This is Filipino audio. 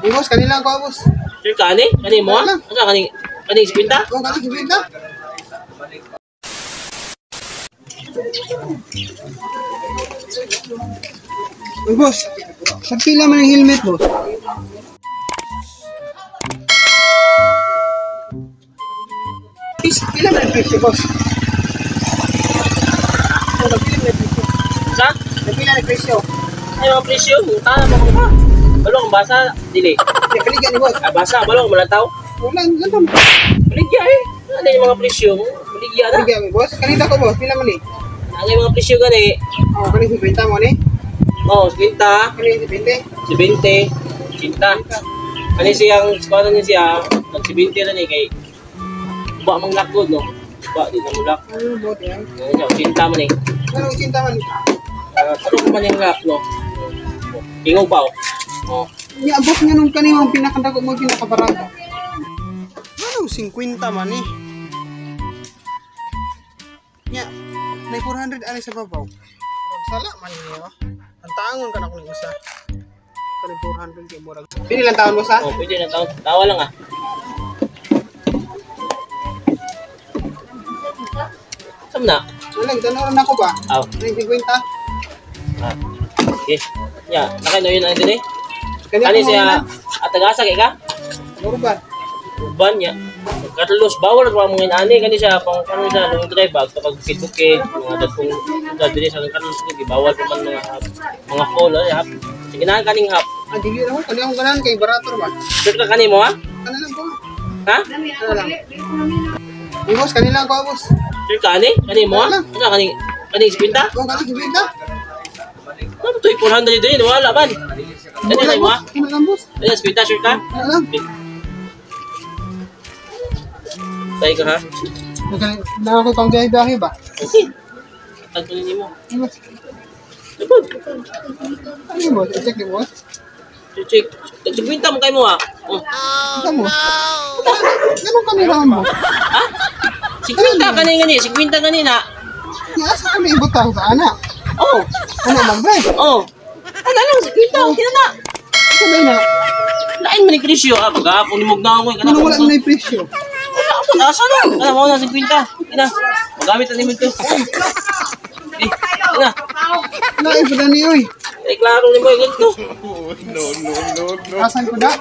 Boss, kanila ko, boss. Sure ka, ani? Kani mo? Wala. Asa, kani iskwinta? Oo, kanila, sibinta. Uy, boss. Nagpila man ang helmet, boss. Pila man ang presyo, boss. Nagpila man ang presyo. Sa? Nagpila ang presyo. Ay, mga presyo. Tama mo ka. Balong, basa, dili. Nagpiligan ni boss. Basa, balong, malantaw. Wala, ganun. Baligya eh. Ano yung mga presyo mo? Baligya na. Nagpiligan mi, boss. Kanila ko, boss. Pila man eh. Ano yung mga presyo gani? Oo, kanila sibinta mo ni. Oh, 50, Kanila sibinta. 20, 50. Kani siyang, squadron niya siya, nag-20 na ni kay ba mang lakod, no? Ba, di na mulak. Ano, boss, yan. Ano, 50 man eh. Ano, sinta man. Ano man yung lak, no? Ingog ba, oh? Oh. Niabot nga nung kanina ang pinakadago mo pinakabarato. Ano, 50 man eh. Nya, may 400 ali sa babaw. Sala man niyo. Ang taangon ka na kung isa. Kani 400 kay murag. Pili lang taon mo sa? Oh, pwede na taon. Tawa lang ah. Saan na? Wala, tanaw na ako ba? Aw. Ano, 50? Ah. Okay. Ya, nakay no yun ang din eh. Kanina Kani siya atagasa kay ka? Urban. Uban niya. Katulos bawal ra mga ani kani siya pang kanu siya long drive bag kapag bukid-bukid mga dagkong dili sa kanu sige bawal pa man mga fall hap. Sige na kaning hap. Ah, dili naman. Kanina akong ganan kay barato ba? Sure ka kani mo ha? Ano lang ko? Ha? Ano lang? Hey, boss, kanila ko, boss. Sure ka ani? Kani mo ha? Ano kani iskwinta? Oo, kanila sibinta. Ano to 400 din wala man. Kani na mo ha? Ano lang, boss? Ano iskwinta sure ka? Ano lang? Tay ka ha? Naka ko pang biyahe ba? Okay. Tagpunin mo. Ano, boss? Tagpun. Ano yung boss? I-check yung boss. Check. Tagsigwinta mo kay mo ha? Oh. Ikaw mo? Ganun kami lang mo. Ha? 50 kanina 50 kanina. Asa kami ibutang sa anak? Oh. Ano man ba? Oh. Ano lang 50 okay na. Sabay na. Lain man ni presyo ah pag-aapon ni Mugnaongoy kana. Ano wala na yung presyo? Asa na? Ano mo na 50. Ina. Magamit na nimo to. Eh, ina. Lain pa na niyo eh. Ay klaro ni mo ganito. Asan ko na?